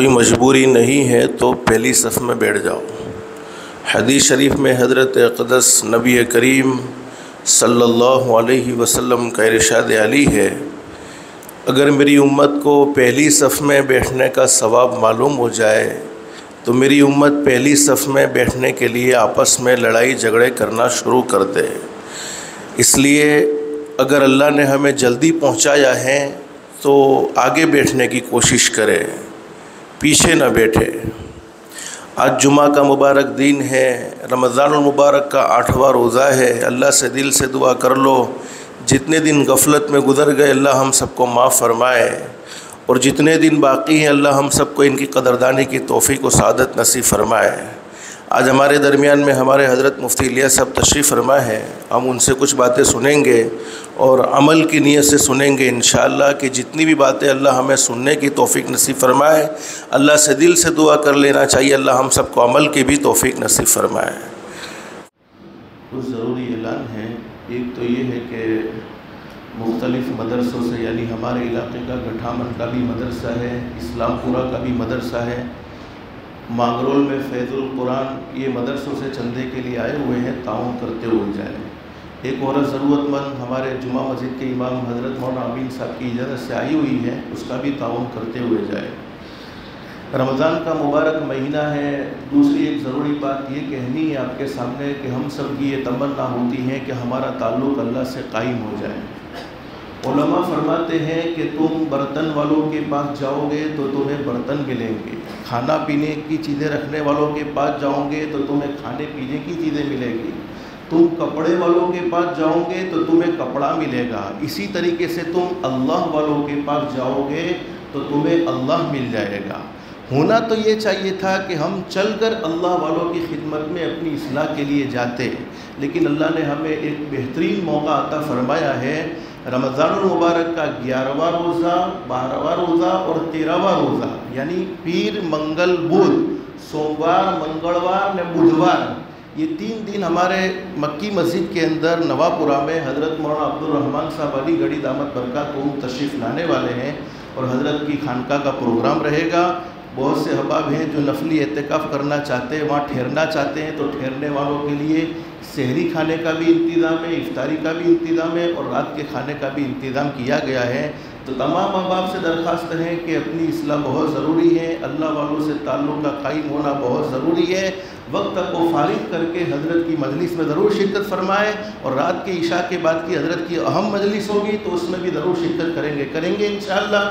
کوئی مجبوری نہیں ہے تو پہلی صف میں بیٹھ جاؤ۔ حدیث شریف میں حضرت اقدس نبی کریم صلی اللہ علیہ وسلم کا ارشاد علی ہے، اگر میری امت کو پہلی صف میں بیٹھنے کا ثواب معلوم ہو جائے تو میری امت پہلی صف میں بیٹھنے کے لیے آپس میں لڑائی جھگڑے کرنا شروع کر دے۔ اس لیے اگر اللہ نے ہمیں جلدی پہنچایا ہے تو آگے بیٹھنے کی کوشش کرے، پیچھے نہ بیٹھے۔ آج جمعہ کا مبارک دن ہے، رمضان المبارک کا 8واں روزہ ہے۔ اللہ سے دل سے دعا کر لو، جتنے دن غفلت میں گزر گئے اللہ ہم سب کو معاف فرمائے، اور جتنے دن باقی ہیں اللہ ہم سب کو ان کی قدردانی کی توفیق و سعادت نصیب فرمائے۔ آج ہمارے درمیان میں ہمارے حضرت مفتی الیاس صاحب تشریف فرما ہے، ہم ان سے کچھ باتیں سنیں گے اور عمل کی نیت سے سنیں گے انشاءاللہ کہ جتنی بھی باتیں اللہ ہمیں سننے کی توفیق نصیب فرمائے، اللہ سے دل سے دعا کر لینا چاہیے اللہ ہم سب کو عمل کی بھی توفیق نصیب فرمائے۔ کچھ ضروری اعلان ہے۔ ایک تو یہ ہے کہ مختلف مدرسوں سے، یعنی ہمارے علاقے کا گٹھامن کا بھی مدرسہ ہے، اسلام پورہ کا بھی مدرسہ ہے، مانگرول میں فیض القرآن، یہ مدرسوں سے چندے کے لیے آئے ہوئے ہیں، تعاون کرتے ہوئے جائیں۔ ایک اور ضرورت مند ہمارے جمعہ مسجد کے امام حضرت مولانا امین صاحب کی اجازت سے آئی ہوئی ہے، اس کا بھی تعاون کرتے ہوئے جائے۔ رمضان کا مبارک مہینہ ہے۔ دوسری ایک ضروری بات یہ کہنی ہے آپ کے سامنے کہ ہم سب کی یہ تمنا ہوتی ہے کہ ہمارا تعلق اللہ سے قائم ہو جائے۔ علماء فرماتے ہیں کہ تم برتن والوں کے پاس جاؤ گے تو تمہیں برتن ملیں گے، کھانا پینے کی چیزیں رکھنے والوں کے پاس جاؤ گے تو تمہیں کھانے پینے کی چیزیں ملیں گی، تم کپڑے والوں کے پاس جاؤ گے تو تمہیں کپڑا ملے گا، اسی طریقے سے تم اللہ والوں کے پاس جاؤ گے تو تمہیں اللہ مل جائے گا۔ ہونا تو یہ چاہیے تھا کہ ہم چل کر اللہ والوں کی خدمت میں اپنی اصلاح کے لیے جاتے، لیکن اللہ نے ہمیں ایک بہترین موقع عطا فرمایا ہے۔ رمضان المبارک کا 11واں روزہ، 12واں روزہ اور 13واں روزہ، یعنی پیر، منگل، بدھ، سوموار، منگلوار نے بدھوار، یہ 3 دن ہمارے مکی مسجد کے اندر نواپورہ میں حضرت مولانا عبدالرحمن صاحب علی گڑھی دامت برکاتہم تشریف لانے والے ہیں، اور حضرت کی خانقاہ کا پروگرام رہے گا۔ بہت سے احباب ہیں جو نفلی اعتکاف کرنا چاہتے ہیں، وہاں ٹھہرنا چاہتے ہیں، تو ٹھہرنے والوں کے لیے سحری کھانے کا بھی انتظام ہے، افطاری کا بھی انتظام ہے، اور رات کے کھانے کا بھی انتظام کیا گیا ہے۔ تو تمام احباب سے درخواست ہے کہ اپنی اصلاح بہت ضروری ہے، اللہ والوں سے تعلق کا قائم ہونا بہت ضروری ہے۔ وقت کو فارغ کر کے حضرت کی مجلس میں ضرور شرکت فرمائیں، اور رات کے عشاء کے بعد کی حضرت کی اہم مجلس ہوگی تو اس میں بھی ضرور شرکت کریں گے انشاءاللہ۔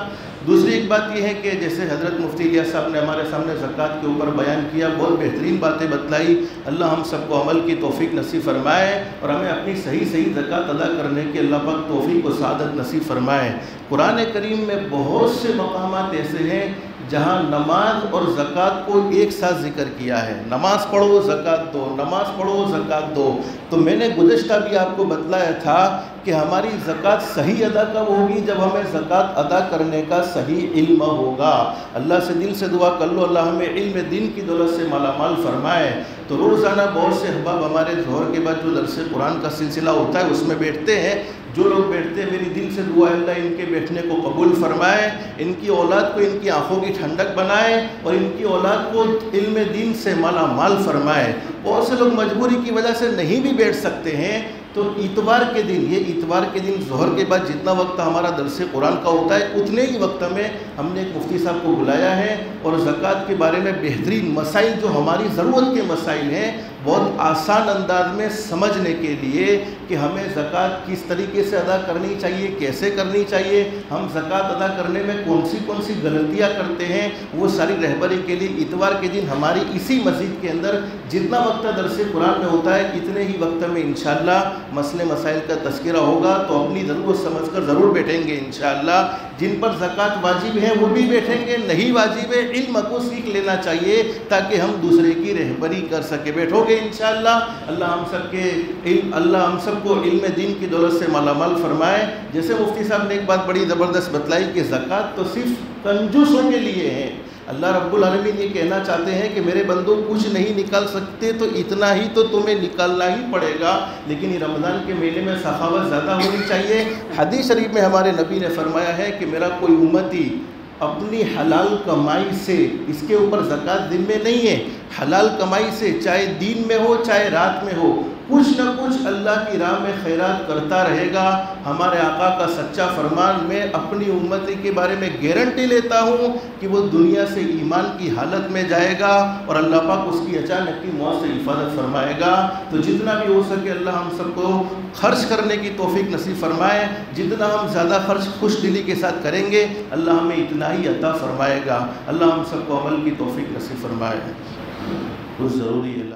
دوسری ایک بات یہ ہے کہ جیسے حضرت مفتی الیاس صاحب نے ہمارے سامنے زکوٰۃ کے اوپر بیان کیا، بہت بہترین باتیں بتلائی، اللہ ہم سب کو عمل کی توفیق نصیب فرمائے اور ہمیں اپنی صحیح زکوٰۃ ادا کرنے کی اللہ پاک توفیق و سعادت نصیب فرمائے۔ قرآن کریم میں بہت سے مقامات ایسے ہیں جہاں نماز اور زکوٰۃ کو ایک ساتھ ذکر کیا ہے، نماز پڑھو زکوٰۃ دو، نماز پڑھو زکوٰۃ دو۔ تو میں نے گزشتہ بھی آپ کو بتلایا تھا کہ ہماری زکوٰۃ صحیح ادا کب ہوگی؟ جب ہمیں زکوٰۃ ادا کرنے کا صحیح علم ہوگا۔ اللہ سے دل سے دعا کر لو اللہ ہمیں علم دین کی دولت سے مالا مال فرمائے۔ تو روزانہ بہت سے احباب ہمارے ظہر کے بعد جو درس قرآن کا سلسلہ ہوتا ہے اس میں بیٹھتے ہیں، جو لوگ بیٹھتے ہیں میری دل سے دعا ہے اللہ ان کے بیٹھنے کو قبول فرمائے، ان کی اولاد کو ان کی آنکھوں کی ٹھنڈک بنائے، اور ان کی اولاد کو علم دین سے مالا مال فرمائے۔ بہت سے لوگ مجبوری کی وجہ سے نہیں بھی بیٹھ سکتے ہیں، تو اتوار کے دن، یہ اتوار کے دن ظہر کے بعد جتنا وقت ہمارا درس قرآن کا ہوتا ہے اتنے ہی وقت میں ہم نے ایک مفتی صاحب کو بلایا ہے، اور زکوٰۃ کے بارے میں بہترین مسائل جو ہماری ضرورت کے مسائل ہیں بہت آسان انداز میں سمجھنے کے لیے کہ ہمیں زکوٰۃ کس طریقے سے ادا کرنی چاہیے، کیسے کرنی چاہیے، ہم زکوٰۃ ادا کرنے میں کون سی غلطیاں کرتے ہیں، وہ ساری رہبری کے لیے اتوار کے دن ہماری اسی مسجد کے اندر جتنا وقت درس قرآن میں ہوتا ہے اتنے ہی وقت میں انشاءاللہ مسئلے مسائل کا تذکرہ ہوگا۔ تو اپنی ضرورت سمجھ کر ضرور بیٹھیں گے انشاءاللہ۔ جن پر زکوٰۃ واجب ہے وہ بھی بیٹھیں گے، نہیں واجب ہے علم کو سیکھ لینا چاہیے تاکہ ہم دوسرے کی رہبری کر سکے۔ بیٹھو گے انشاءاللہ۔ اللہ ہم سب کو علم دین کی دولت سے مالا مال فرمائے۔ جیسے مفتی صاحب نے ایک بات بڑی زبردست بتلائی کہ زکوٰۃ تو صرف کنجوسوں کے لیے ہے۔ اللہ رب العالمین یہ کہنا چاہتے ہیں کہ میرے بندوں کچھ نہیں نکال سکتے تو اتنا ہی تو تمہیں نکالنا ہی پڑے گا، لیکن یہ رمضان کے مہینے میں سخاوت زیادہ ہونی چاہیے۔ حدیث شریف میں ہمارے نبی نے فرمایا ہے کہ میرا کوئی امتی اپنی حلال کمائی سے، اس کے اوپر زکوٰۃ ذمہ نہیں ہے، حلال کمائی سے چاہے دن میں ہو چاہے رات میں ہو کچھ نہ کچھ اللہ کی راہ میں خیرات کرتا رہے گا۔ ہمارے آقا کا سچا فرمان، میں اپنی امتی کے بارے میں گارنٹی لیتا ہوں کہ وہ دنیا سے ایمان کی حالت میں جائے گا اور اللہ پاک اس کی اچانک کی موت سے حفاظت فرمائے گا۔ تو جتنا بھی ہو سکے اللہ ہم سب کو خرچ کرنے کی توفیق نصیب فرمائے، جتنا ہم زیادہ خرچ خوش دلی کے ساتھ کریں گے اللہ ہمیں اتنا ہی عطا فرمائے گا۔ اللہ ہم سب کو عمل کی توفیق نصیب فرمائے۔ کچھ ضروری ہے